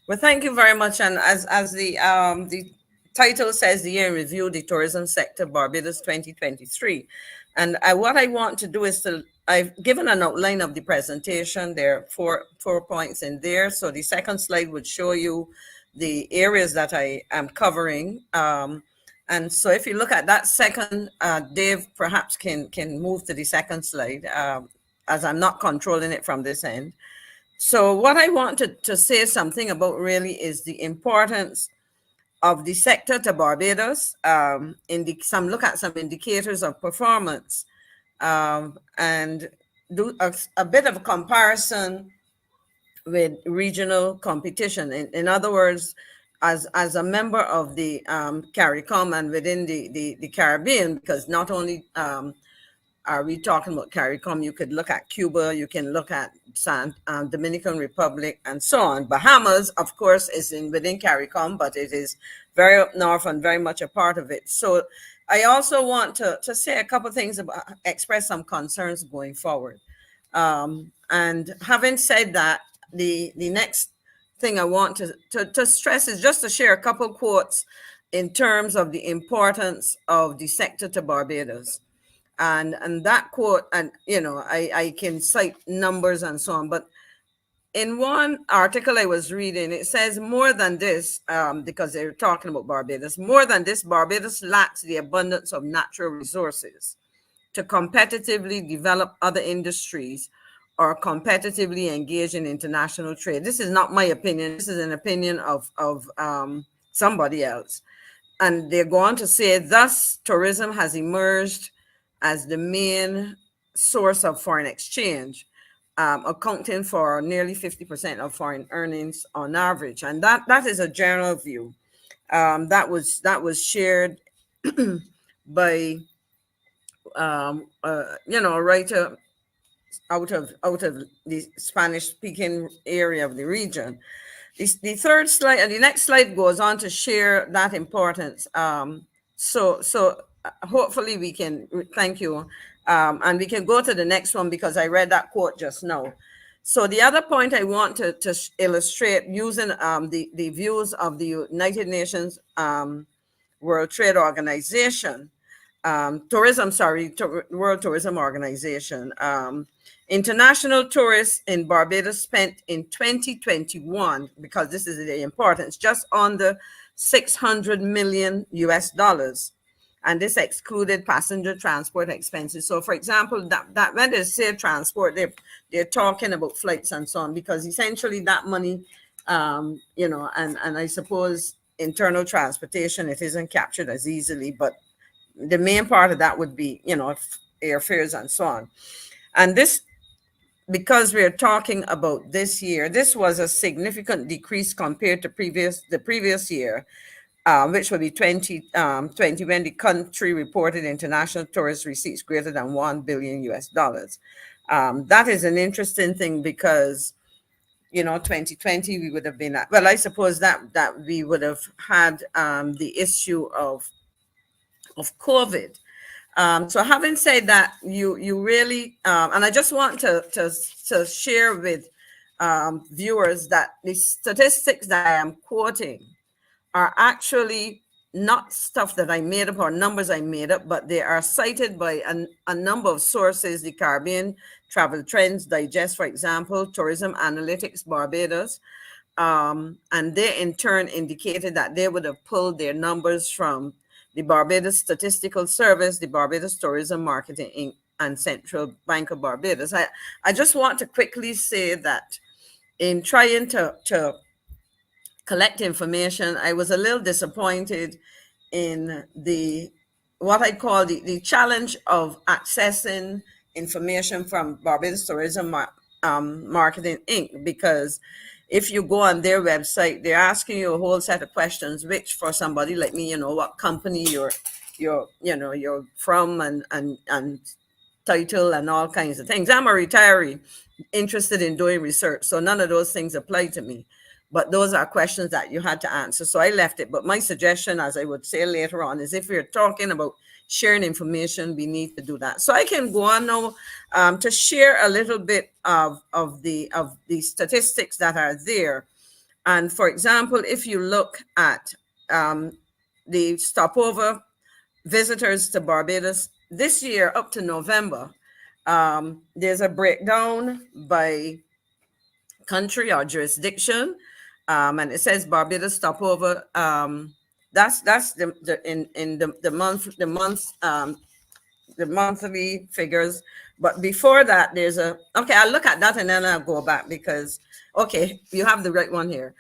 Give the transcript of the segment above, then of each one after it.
Well, thank you very much. And as the title says, the year in review, the tourism sector, Barbados 2023. And what I want to do is I've given an outline of the presentation. There are four points in there. So the second slide would show you the areas that I am covering. And so if you look at that second, Dave perhaps can move to the second slide, as I'm not controlling it from this end. So what I wanted to say something about really is the importance of the sector to Barbados. Some look at some indicators of performance, and do a bit of a comparison with regional competition. In other words, as a member of the CARICOM and within the Caribbean, because not only are we talking about CARICOM? You could look at Cuba, you can look at Dominican Republic, and so on. Bahamas, of course, is within CARICOM, but it is very up north and very much a part of it. So I also want to say a couple of things about, express some concerns going forward. And having said that, the next thing I want to stress is just to share a couple quotes in terms of the importance of the sector to Barbados. And that quote, and I can cite numbers and so on, but in one article I was reading, it says more than this, because they're talking about Barbados, more than this, Barbados lacks the abundance of natural resources to competitively develop other industries or competitively engage in international trade. This is not my opinion. This is an opinion of somebody else. And they're going to say, thus, tourism has emerged as the main source of foreign exchange, accounting for nearly 50% of foreign earnings on average. And that is a general view. That was shared by a writer out of the Spanish speaking area of the region. The third slide and the next slide goes on to share that importance. So hopefully we can, thank you. And we can go to the next one because I read that quote just now. So the other point I want to illustrate using the views of the United Nations World Trade Organization, World Tourism Organization. International tourists in Barbados spent in 2021, because this is the importance, just under 600 million US dollars. And this excluded passenger transport expenses. So for example, that when they say transport, they're talking about flights and so on, because essentially that money, and I suppose internal transportation, it isn't captured as easily, but the main part of that would be, airfares and so on. And this, because we're talking about this year, this was a significant decrease compared to the previous year, which will be 2020, when the country reported international tourist receipts greater than 1 billion US dollars. That is an interesting thing because 2020 we would have been at, well, I suppose that we would have had the issue of COVID. So having said that, you really, and I just want to share with viewers that the statistics that I am quoting are actually not stuff that I made up or numbers I made up, but they are cited by a number of sources: the Caribbean Travel Trends Digest, for example, Tourism Analytics Barbados, and they in turn indicated that they would have pulled their numbers from the Barbados Statistical Service, the Barbados Tourism Marketing Inc., and Central Bank of Barbados. I just want to quickly say that in trying to collect information, I was a little disappointed in what I call the challenge of accessing information from Barbados Tourism Marketing Inc., because if you go on their website, they're asking you a whole set of questions, which for somebody like me, what company you're from, and title and all kinds of things. I'm a retiree interested in doing research, so none of those things apply to me. But those are questions that you had to answer. So I left it. But my suggestion, as I would say later on, is if we're talking about sharing information, we need to do that. So I can go on now to share a little bit of the statistics that are there. And for example, if you look at the stopover visitors to Barbados this year up to November, there's a breakdown by country or jurisdiction, and it says Barbados stopover. That's in the monthly figures. But before that, there's okay, I'll look at that and then I'll go back because, okay, you have the right one here.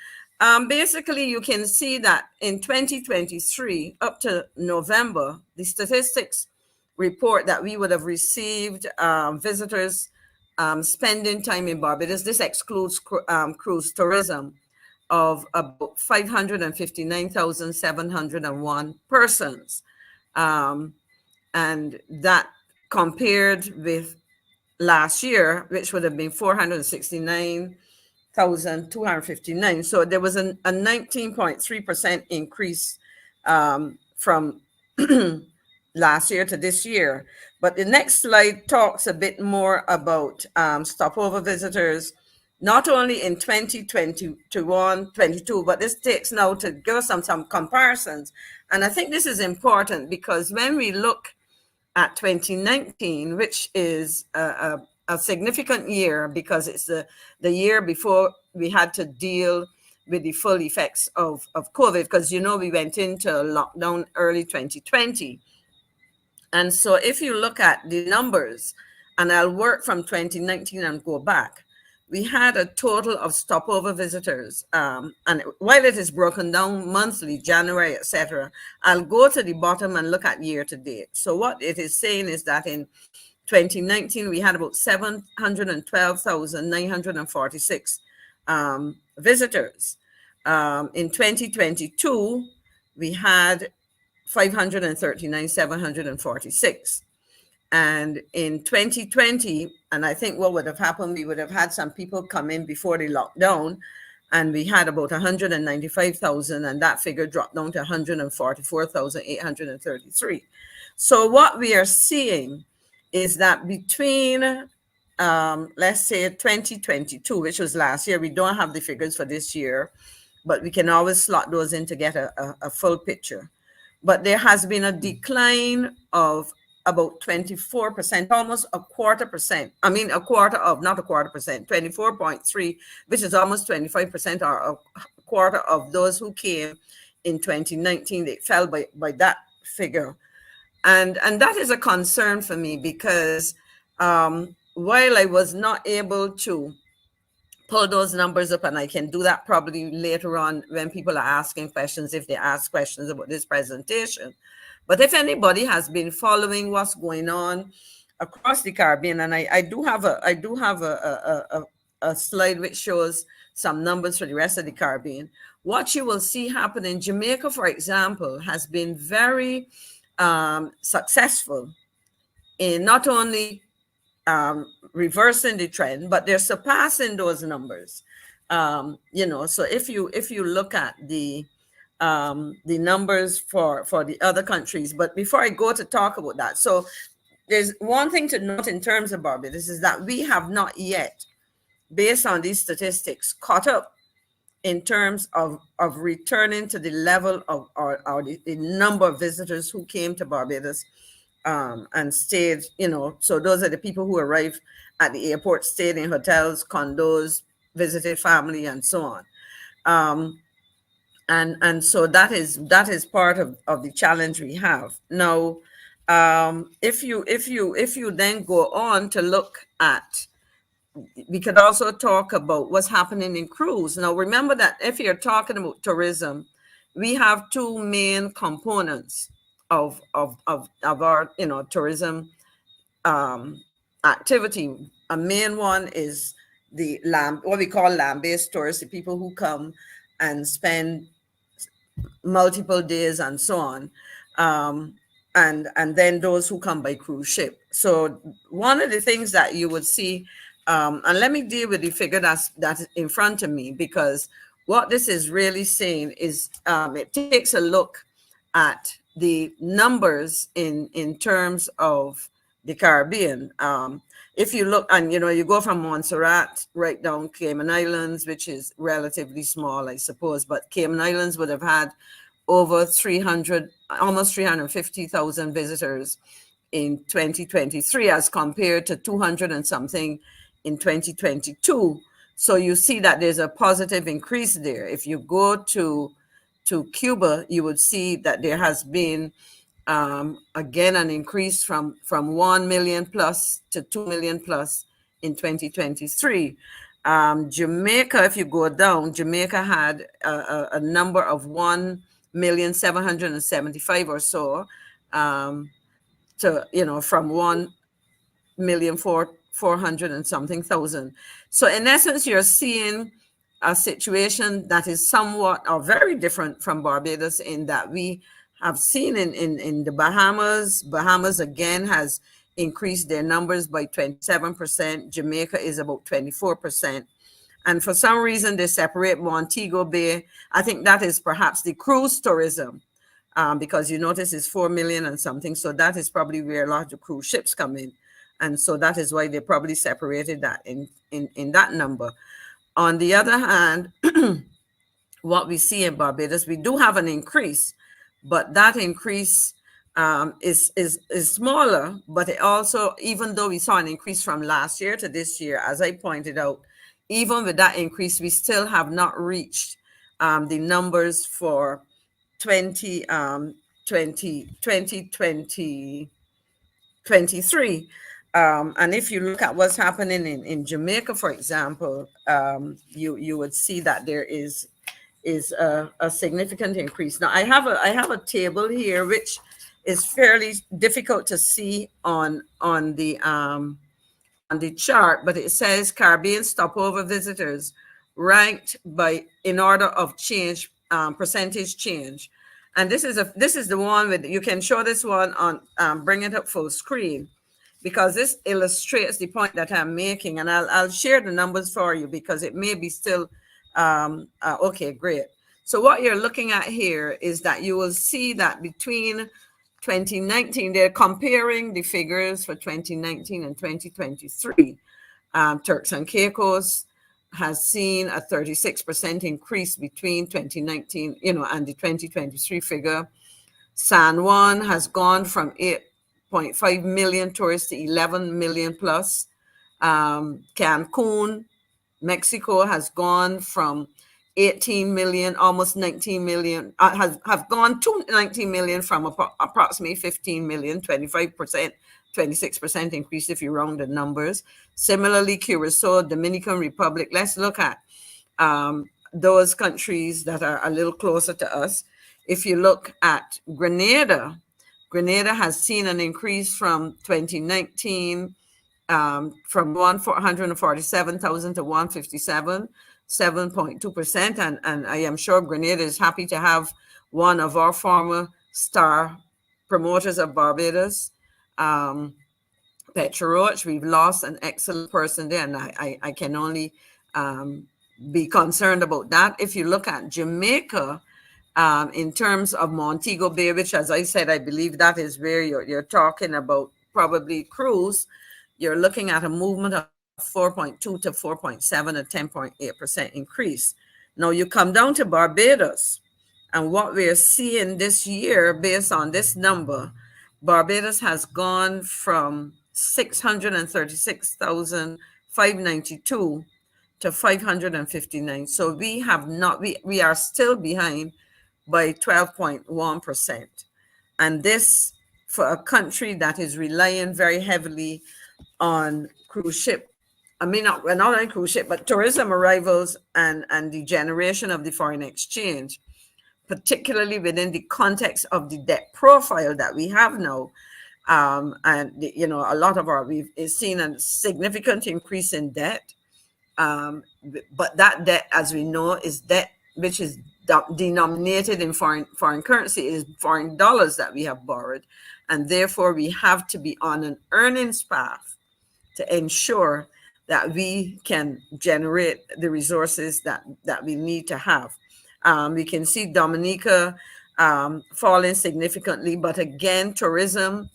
Basically, you can see that in 2023, up to November, the statistics report that we would have received visitors spending time in Barbados. This excludes cruise tourism of about 559,701 persons. And that compared with last year, which would have been 469,259. So there was a 19.3% increase from last year to this year. But the next slide talks a bit more about stopover visitors, not only in 2021, 22, but this takes now to give us some comparisons. And I think this is important because when we look at 2019, which is a significant year because it's the year before we had to deal with the full effects of COVID, because, you know, we went into lockdown early 2020. And so if you look at the numbers, and I'll work from 2019 and go back, we had a total of stopover visitors. And while it is broken down monthly, January, etc., I'll go to the bottom and look at year to date. So what it is saying is that in 2019, we had about 712,946 visitors. In 2022, we had 539,746. And in 2020, and I think what would have happened, we would have had some people come in before the lockdown, and we had about 195,000, and that figure dropped down to 144,833. So what we are seeing is that between, let's say 2022, which was last year, we don't have the figures for this year, but we can always slot those in to get a full picture. But there has been a decline of about 24%, almost a quarter percent. I mean, a quarter of, not a quarter percent, 24.3, which is almost 25%, or a quarter of those who came in 2019. They fell by that figure. And that is a concern for me because while I was not able to pull those numbers up, and I can do that probably later on when people are asking questions, if they ask questions about this presentation. But if anybody has been following what's going on across the Caribbean, and I do have a slide which shows some numbers for the rest of the Caribbean, what you will see happen in Jamaica, for example, has been very successful in not only reversing the trend, but they're surpassing those numbers. You know, so if you look at the numbers for the other countries. But before I go to talk about that, so there's one thing to note in terms of Barbados is that we have not yet, based on these statistics, caught up in terms of returning to the level of or the number of visitors who came to Barbados and stayed, you know, so those are the people who arrived at the airport, stayed in hotels, condos, visited family, and so on. And so that is part of the challenge we have now. If you then go on to look at, we could also talk about what's happening in cruise. Now remember that if you're talking about tourism, we have two main components of our, you know, tourism activity. A main one is the land, what we call land-based tourists, the people who come and spend multiple days and so on, and then those who come by cruise ship. So one of the things that you would see, and let me deal with the figure that's in front of me, because what this is really saying is it takes a look at the numbers in terms of the Caribbean. If you look, and you go from Montserrat right down Cayman Islands, which is relatively small, I suppose, but Cayman Islands would have had over 300, almost 350,000 visitors in 2023 as compared to 200 and something in 2022. So you see that there's a positive increase there. If you go to Cuba, you would see that there has been again an increase from 1 million plus to 2 million plus in 2023. Jamaica, if you go down, Jamaica had a number of 1,775,000 or so, from 1,400,000 and something thousand. So in essence, you're seeing a situation that is somewhat or very different from Barbados, in that we have seen in the Bahamas. Bahamas again has increased their numbers by 27%. Jamaica is about 24%. And for some reason, they separate Montego Bay. I think that is perhaps the cruise tourism, because you notice it's 4 million and something. So that is probably where a lot of cruise ships come in. And so that is why they probably separated that in that number. On the other hand, what we see in Barbados, we do have an increase, but that increase is smaller. But it also, even though we saw an increase from last year to this year, as I pointed out, even with that increase, we still have not reached the numbers for 2023. And if you look at what's happening in Jamaica, for example, you would see that there is a significant increase. Now, I have a table here which is fairly difficult to see on the chart, but it says Caribbean stopover visitors ranked by in order of change, percentage change. And this is the one with, you can show this one on, bring it up full screen, because this illustrates the point that I'm making. And I'll share the numbers for you because it may be still, okay, great. So what you're looking at here is that you will see that between 2019, they're comparing the figures for 2019 and 2023. Turks and Caicos has seen a 36% increase between 2019, and the 2023 figure. San Juan has gone from 8.5 million tourists to 11 million plus. Cancun, Mexico has gone from 18 million, almost 19 million, have gone to 19 million from approximately 15 million, 25%, 26% increase if you round the numbers. Similarly, Curacao, Dominican Republic. Let's look at those countries that are a little closer to us. If you look at Grenada, Grenada has seen an increase from 2019 from 147,000 to 157. 7.2%, and I am sure Grenada is happy to have one of our former star promoters of Barbados, Petra Roach. We've lost an excellent person there, and I can only be concerned about that. If you look at Jamaica, in terms of Montego Bay, which, as I said, I believe that is where you're talking about probably cruise, you're looking at a movement of 4.2 to 4.7, a 10.8% increase. Now you come down to Barbados, and what we're seeing this year based on this number, Barbados has gone from 636,592 to 559. So we are still behind by 12.1%. And this for a country that is relying very heavily on cruise ship. Not on cruise ship, but tourism arrivals and the generation of the foreign exchange, particularly within the context of the debt profile that we have now. A lot of we've seen a significant increase in debt. But that debt, as we know, is debt which is denominated in foreign currency, is foreign dollars that we have borrowed. And therefore, we have to be on an earnings path to ensure that we can generate the resources that we need to have. We can see Dominica falling significantly, but again, tourism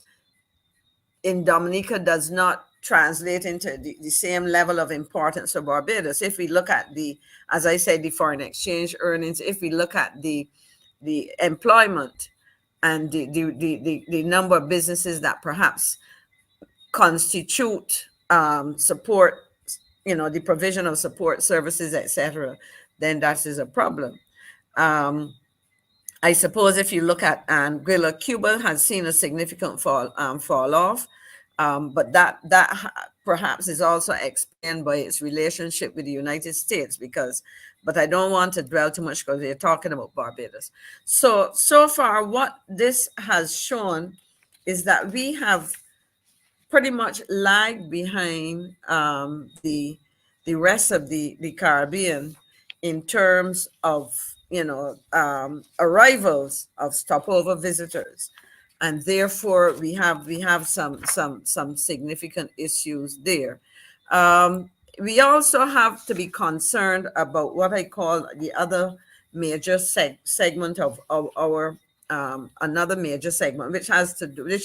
in Dominica does not translate into the same level of importance of Barbados. If we look at the, as I said, the foreign exchange earnings, if we look at the employment and the number of businesses that perhaps constitute support, the provision of support services, etc., then that is a problem. I suppose if you look at Anguilla, Cuba has seen a significant fall off, but that perhaps is also explained by its relationship with the United States, but I don't want to dwell too much because we're talking about Barbados. So far, what this has shown is that we have pretty much lagged behind the rest of the Caribbean in terms of arrivals of stopover visitors, and therefore we have some significant issues there. We also have to be concerned about what I call the other major segment of our another major segment, which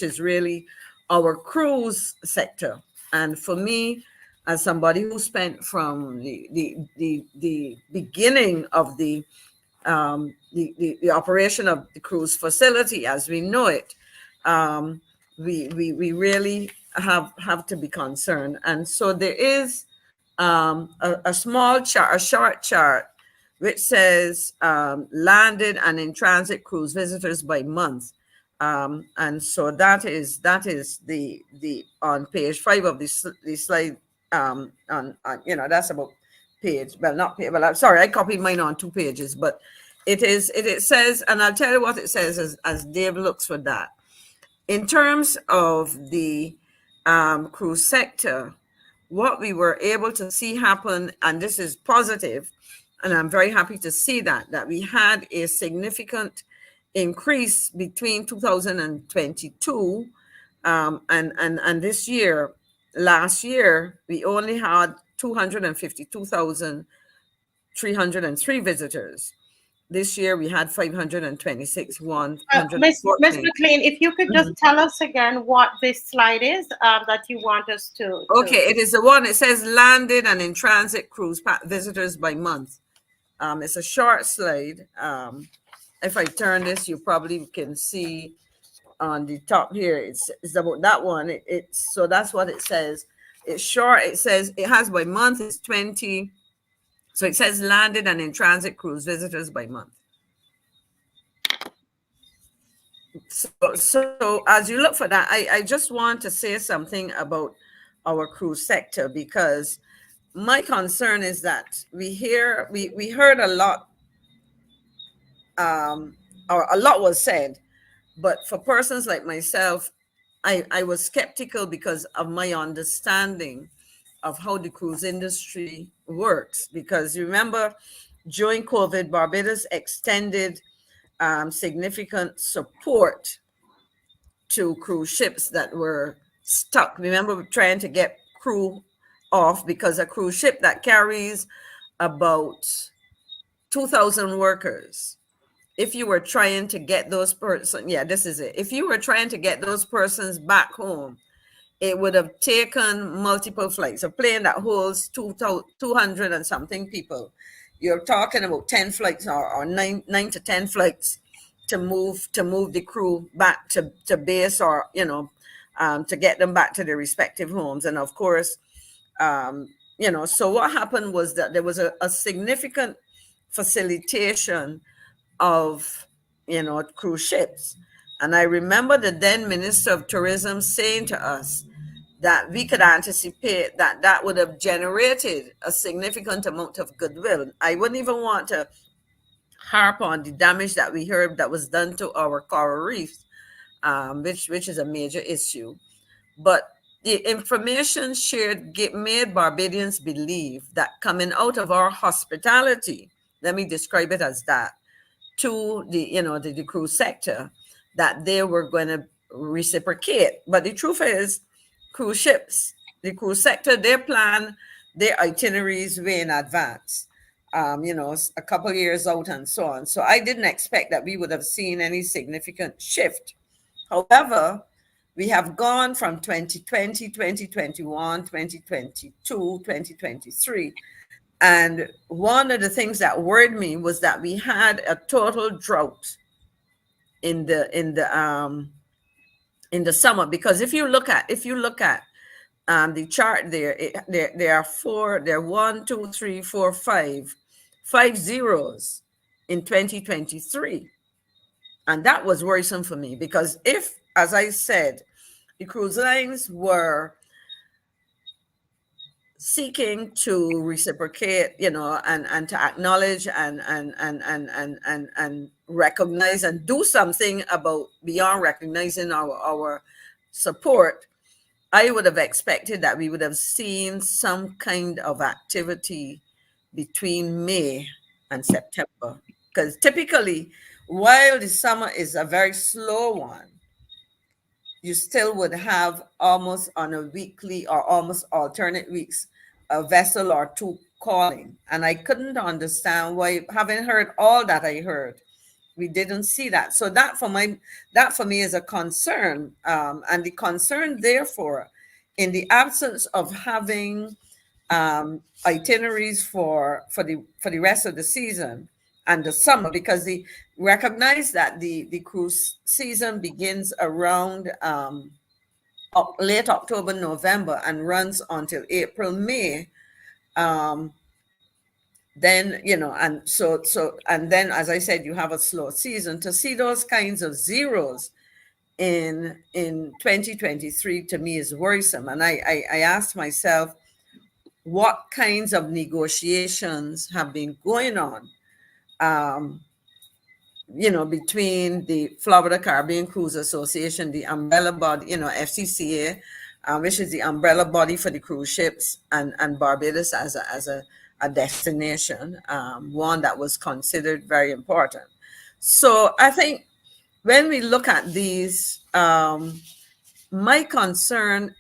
is really our cruise sector. And for me, as somebody who spent from the beginning of the operation of the cruise facility as we know it, we really have to be concerned. And so there is a small chart, a short chart, which says landed and in transit cruise visitors by month. And so that is the on page 5 of the slide. That's about page, well, not page, well, I'm sorry, I copied mine on 2 pages, but it says, and I'll tell you what it says as Dave looks for that. In terms of the cruise sector, what we were able to see happen, and this is positive, and I'm very happy to see that we had a significant increase between 2022 and this year. Last year, we only had 252,303 visitors. This year, we had 526, Miss 114. McLean, if you could just tell us again what this slide is that you want us to. Okay, it is the one. It says landed and in transit cruise visitors by month. It's a short slide. If I turn this, you probably can see on the top here. It's about that one. So that's what it says. It's short. It says it has by month is 20. So it says landed and in transit cruise visitors by month. So as you look for that, I just want to say something about our cruise sector, because my concern is that we heard a lot, or a lot was said, but for persons like myself, I was skeptical because of my understanding of how the cruise industry works. Because remember, during COVID, Barbados extended significant support to cruise ships that were stuck. Remember, trying to get crew off, because a cruise ship that carries about 2,000 workers, if you were trying to get those persons, this is it. If you were trying to get those persons back home, it would have taken multiple flights. A plane that holds 200 and something people, you're talking about 10 flights or 9 to 10 flights to move the crew back to base, or to get them back to their respective homes. And of course, so what happened was that there was a significant facilitation of cruise ships. And I remember the then Minister of Tourism saying to us that we could anticipate that would have generated a significant amount of goodwill. I wouldn't even want to harp on the damage that we heard that was done to our coral reefs, which is a major issue. But the information shared made Barbadians believe that coming out of our hospitality, let me describe it as that, to the cruise sector, that they were going to reciprocate. But the truth is, cruise ships, the cruise sector, they plan their itineraries way in advance, a couple of years out and so on. So I didn't expect that we would have seen any significant shift. However, We have gone from 2020, 2021, 2022, 2023. And one of the things that worried me was that we had a total drought in the summer, because if you look at the chart there, there are four, there are one, two, three, four, five zeros in 2023. And that was worrisome for me, because if, as I said, the cruise lines were seeking to reciprocate, and to acknowledge and recognize and do something about beyond recognizing our support, I would have expected that we would have seen some kind of activity between May and September. Because typically, while the summer is a very slow one, you still would have almost on a weekly or almost alternate weeks a vessel or two calling. And I couldn't understand why, having heard all that I heard, we didn't see that. So that for me is a concern. And the concern, therefore, in the absence of having itineraries for the rest of the season and the summer, because the recognize that the cruise season begins around late October, November, and runs until April, May. Um, then and then, as I said, you have a slow season. To see those kinds of zeros in 2023 to me is worrisome. And I asked myself, what kinds of negotiations have been going on, between the Florida Caribbean Cruise Association, the umbrella body, FCCA, which is the umbrella body for the cruise ships, and Barbados as a destination, one that was considered very important. So I think when we look at these, my concern,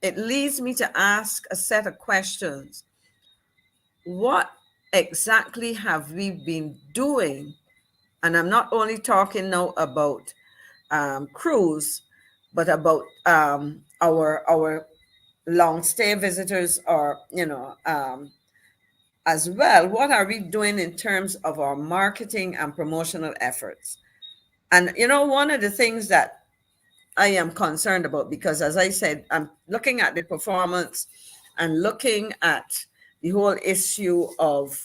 it leads me to ask a set of questions. What exactly have we been doing? And I'm not only talking now about cruise, but about our long stay visitors, or as well. What are we doing in terms of our marketing and promotional efforts? And one of the things that I am concerned about, because as I said, I'm looking at the performance and looking at the whole issue of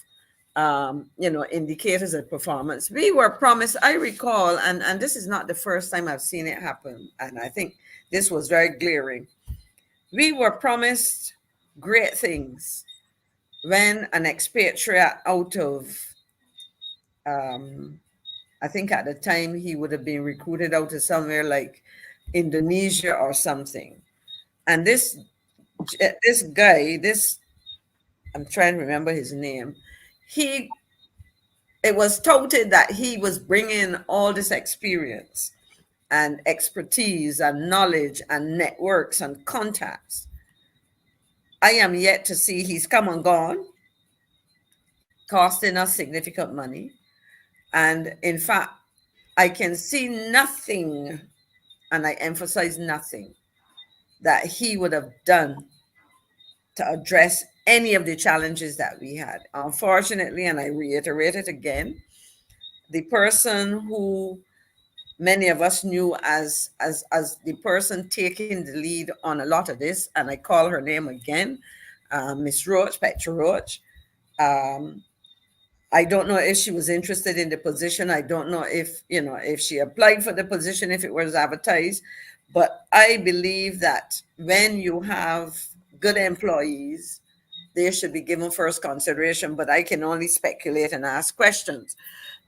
indicators of performance. We were promised, I recall, and this is not the first time I've seen it happen, and I think this was very glaring. We were promised great things when an expatriate out of, I think at the time he would have been recruited out of somewhere like Indonesia or something. And this guy, I'm trying to remember his name. It was touted that he was bringing all this experience and expertise and knowledge and networks and contacts. I am yet to see. He's come and gone, costing us significant money. And in fact, I can see nothing, and I emphasize nothing, that he would have done to address any of the challenges that we had. Unfortunately, and I reiterate it again, the person who many of us knew as the person taking the lead on a lot of this, and I call her name again, Miss Roach, Petra Roach. I don't know if she was interested in the position. I don't know if she applied for the position, if it was advertised. But I believe that when you have good employees, they should be given first consideration. But I can only speculate and ask questions.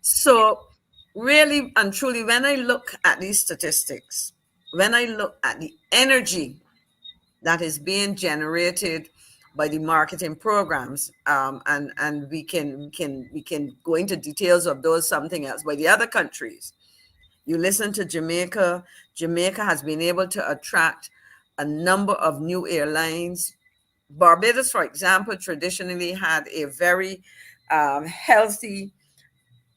So really and truly, when I look at these statistics, when I look at the energy that is being generated by the marketing programs, and we can go into details of those something else by the other countries. You listen to Jamaica. Jamaica has been able to attract a number of new airlines. Barbados, for example, traditionally had a very healthy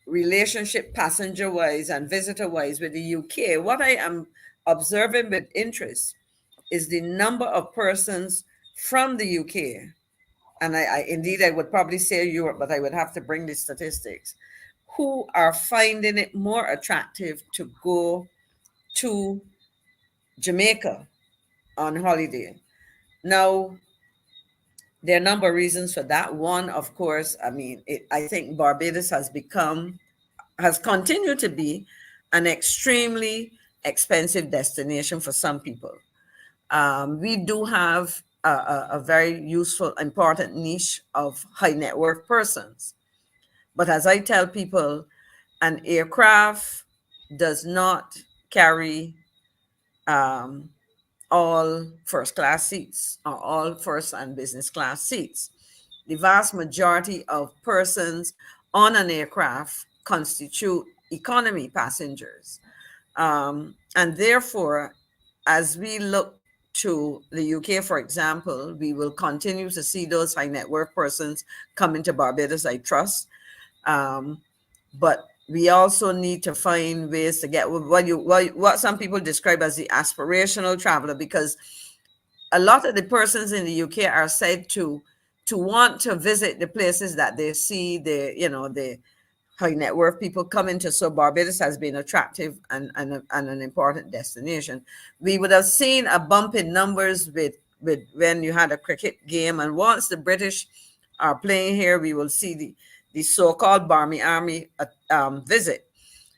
relationship, passenger wise and visitor wise, with the UK. What I am observing with interest is the number of persons from the UK, and indeed I would probably say Europe, but I would have to bring the statistics, who are finding it more attractive to go to Jamaica on holiday. Now, there are a number of reasons for that. One, of course, I mean, I think Barbados has continued to be an extremely expensive destination for some people. We do have a very useful, important niche of high net worth persons. But as I tell people, an aircraft does not carry um, all first class seats or all first and business class seats. The vast majority of persons on an aircraft constitute economy passengers. And therefore, as we look to the UK, for example, we will continue to see those high net worth persons come into Barbados, I trust. Um, but we also need to find ways to get what some people describe as the aspirational traveler, because a lot of the persons in the UK are said to want to visit the places that they see the high net worth people come into. So Barbados has been attractive and an important destination. We would have seen a bump in numbers with when you had a cricket game, and once the British are playing here, we will see the so-called Barmy Army visit.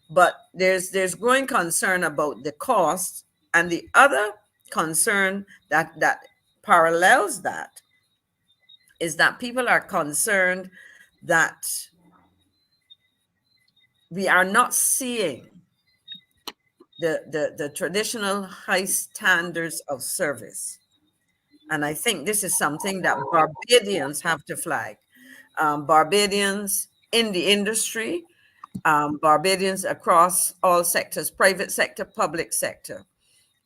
But there's growing concern about the cost, and the other concern that parallels that is that people are concerned that we are not seeing the traditional high standards of service. And I think this is something that Barbadians have to flag. Barbadians in the industry, Barbadians across all sectors, private sector, public sector.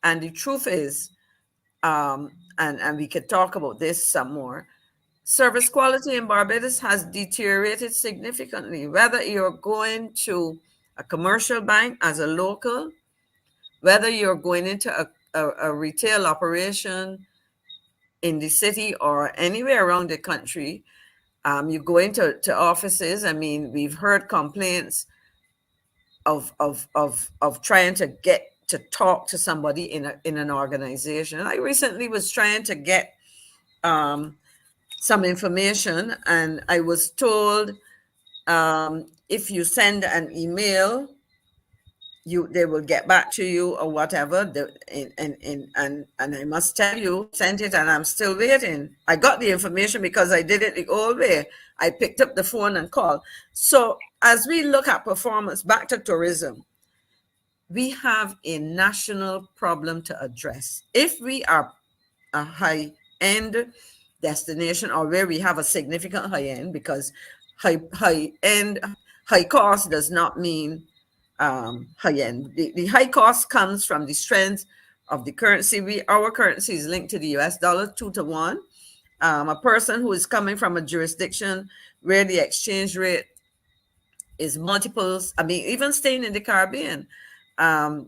And the truth is, and we could talk about this some more, service quality in Barbados has deteriorated significantly. Whether you're going to a commercial bank as a local, whether you're going into a retail operation in the city or anywhere around the country, you go into offices. I mean, we've heard complaints of trying to get to talk to somebody in an organization. I recently was trying to get some information, and I was told if you send an email, they will get back to you or whatever. And I must tell you, sent it, and I'm still waiting. I got the information because I did it the old way. I picked up the phone and called. So as we look at performance, back to tourism, we have a national problem to address. If we are a high-end destination, or where we have a significant high end, because high cost does not mean high end. The high cost comes from the strength of the currency. Our currency is linked to the US dollar 2 to 1. A person who is coming from a jurisdiction where the exchange rate is multiples, I mean, even staying in the Caribbean,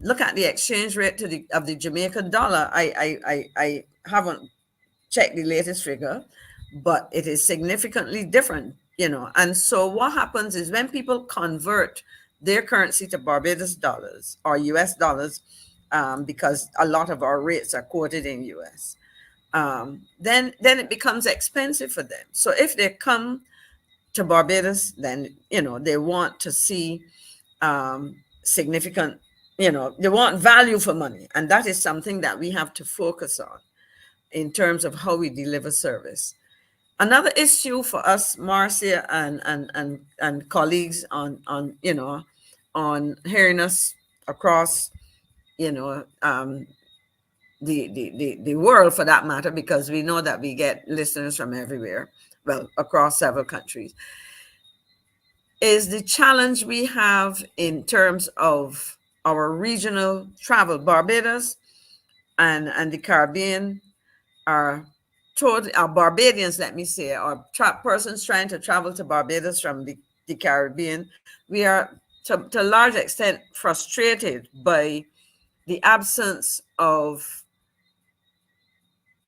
look at the exchange rate of the Jamaican dollar. I haven't checked the latest figure, but it is significantly different, And so what happens is when people convert their currency to Barbados dollars or US dollars, because a lot of our rates are quoted in US, then it becomes expensive for them. So if they come to Barbados, then, they want to see significant, they want value for money. And that is something that we have to focus on in terms of how we deliver service. Another issue for us, Marcia and colleagues on hearing us across, the world for that matter, because we know that we get listeners from everywhere, well, across several countries, is the challenge we have in terms of our regional travel. Barbados and the Caribbean are Barbadians, let me say, or persons trying to travel to Barbados from the Caribbean. We are to a large extent frustrated by the absence of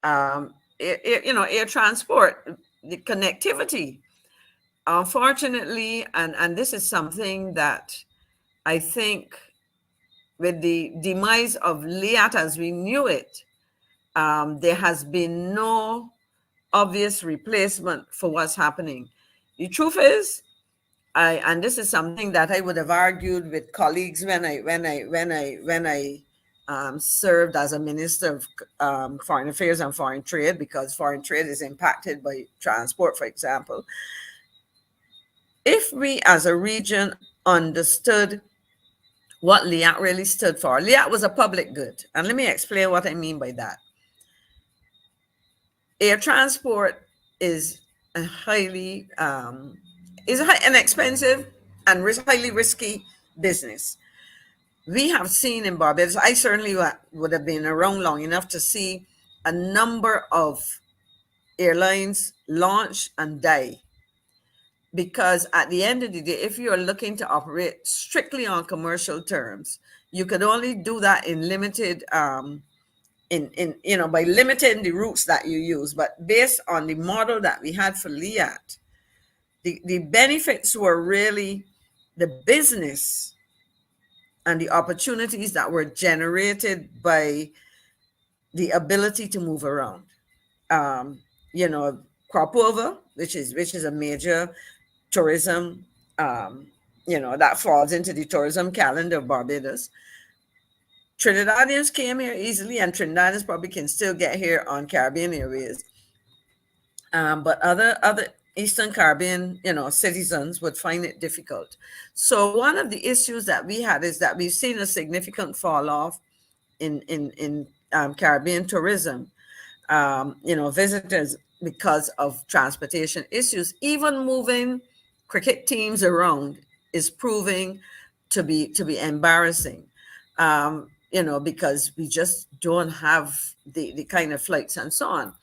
air transport, the connectivity. Unfortunately, and this is something that I think with the demise of LIAT as we knew it, there has been no obvious replacement for what's happening. The truth is, and this is something that I would have argued with colleagues when I served as a minister of foreign affairs and foreign trade, because foreign trade is impacted by transport, for example. If we as a region understood what LIAT really stood for, LIAT was a public good. And let me explain what I mean by that. Air transport is a highly an expensive and highly risky business. We have seen in Barbados, I certainly would have been around long enough to see a number of airlines launch and die, because at the end of the day, if you're looking to operate strictly on commercial terms, you could only do that in limited in by limiting the routes that you use. But based on the model that we had for LIAT, the benefits were really the business and the opportunities that were generated by the ability to move around. Um, you know, Cropover, which is a major tourism, that falls into the tourism calendar of Barbados. Trinidadians came here easily, and Trinidadians probably can still get here on Caribbean Airways. But other Eastern Caribbean, citizens would find it difficult. So one of the issues that we had is that we've seen a significant fall off in Caribbean tourism. Visitors, because of transportation issues. Even moving cricket teams around is proving to be embarrassing. Because we just don't have the kind of flights and so on.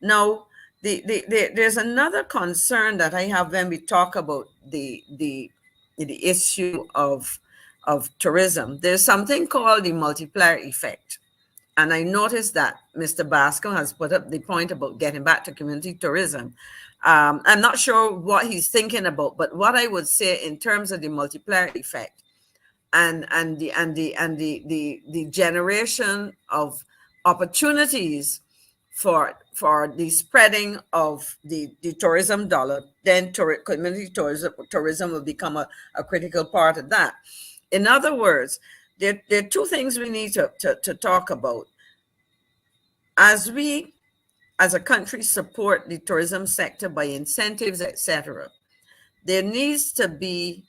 Now, there's another concern that I have when we talk about the issue of tourism. There's something called the multiplier effect. And I noticed that Mr. Bascom has put up the point about getting back to community tourism. I'm not sure what he's thinking about, but what I would say in terms of the multiplier effect and the generation of opportunities for the spreading of the tourism dollar, then community tourism will become a critical part of that. In other words, there are two things we need to talk about. As we, as a country, support the tourism sector by incentives, etc., there needs to be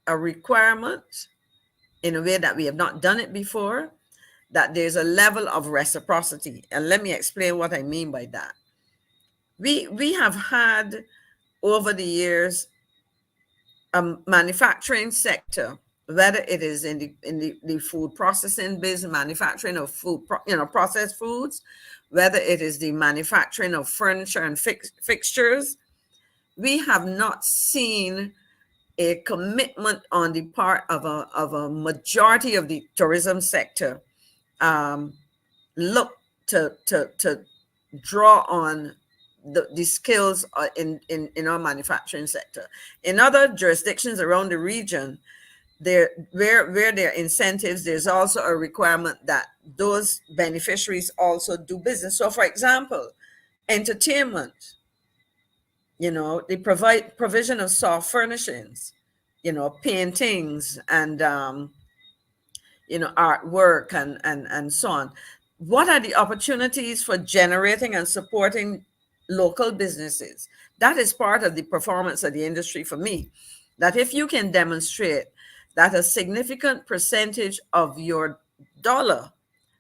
a requirement, in a way that we have not done it before, that there's a level of reciprocity. And let me explain what I mean by that. We have had over the years a manufacturing sector, whether it is in the food processing business, manufacturing of food, processed foods, whether it is the manufacturing of furniture and fixtures, we have not seen a commitment on the part of a majority of the tourism sector look to draw on the skills in our manufacturing sector. In other jurisdictions around the region, where there are incentives, there's also a requirement that those beneficiaries also do business. So, for example, entertainment, they provide provision of soft furnishings, paintings and artwork and so on. What are the opportunities for generating and supporting local businesses? That is part of the performance of the industry for me. That if you can demonstrate that a significant percentage of your dollar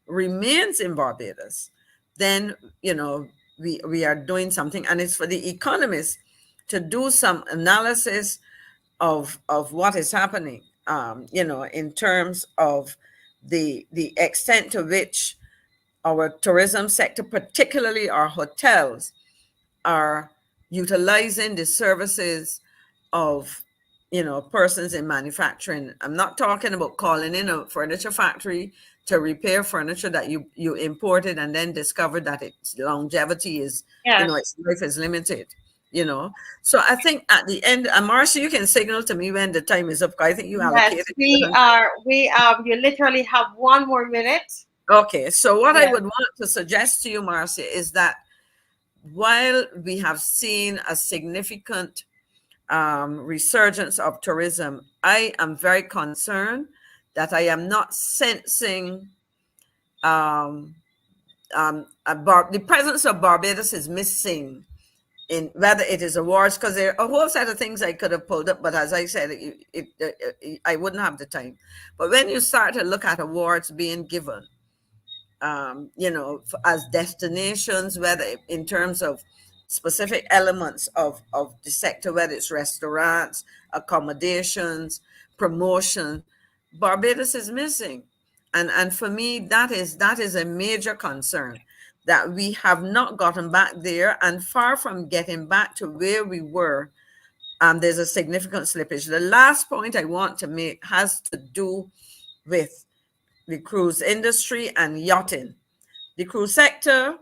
remains in Barbados, then we are doing something. And it's for the economists to do some analysis of what is happening, in terms of the extent to which our tourism sector, particularly our hotels, are utilizing the services of persons in manufacturing. I'm not talking about calling in a furniture factory to repair furniture that you imported and then discovered that its longevity is, Yes. its life is limited. So I think at the end, and Marcia, you can signal to me when the time is up. 'Cause I think you Yes, allocated we 7. are. You literally have 1 more minute. Okay, so what I Yes. would want to suggest to you, Marcia, is that while we have seen a significant resurgence of tourism, I am very concerned that I am not sensing um, the presence of Barbados is missing in whether it is awards, because there are a whole set of things I could have pulled up, but as I said, I wouldn't have the time. But when you start to look at awards being given, as destinations, whether in terms of specific elements of the sector, whether it's restaurants, accommodations, promotion, Barbados is missing. And for me, that is a major concern, that we have not gotten back there, and far from getting back to where we were, there's a significant slippage. The last point I want to make has to do with the cruise industry and yachting. The cruise sector,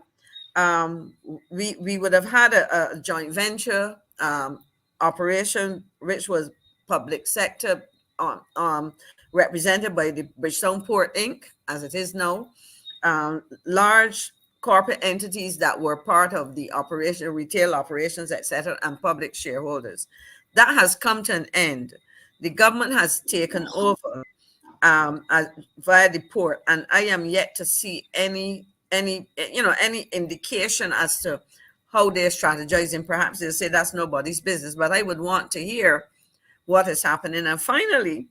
um, we would have had a joint venture operation, which was public sector, represented by the Bridgestone Port Inc., as it is now, large corporate entities that were part of the operation, retail operations, etc., and public shareholders. That has come to an end. The government has taken over via the port, and I am yet to see any indication as to how they're strategizing. Perhaps they'll say that's nobody's business, but I would want to hear what is happening. And finally,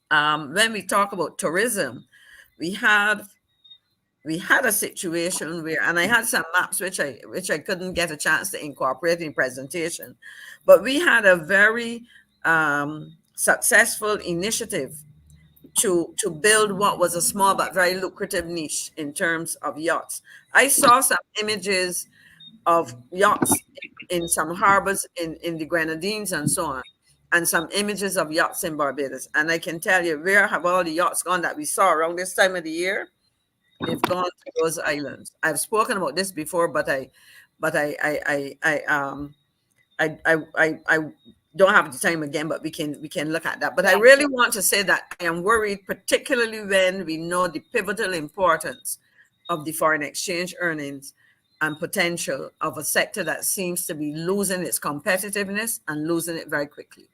when we talk about tourism, we had we had a situation where, and I had some maps which I couldn't get a chance to incorporate in presentation, but we had a very successful initiative to build what was a small but very lucrative niche in terms of yachts. I saw some images of yachts in some harbors in the Grenadines and so on, and some images of yachts in Barbados. And I can tell you, where have all the yachts gone that we saw around this time of the year? They've gone to those islands. I've spoken about this before, but I don't have the time again, but we can look at that. But I Yes. really want to say that I am worried, particularly when we know the pivotal importance of the foreign exchange earnings and potential of a sector that seems to be losing its competitiveness and losing it very quickly.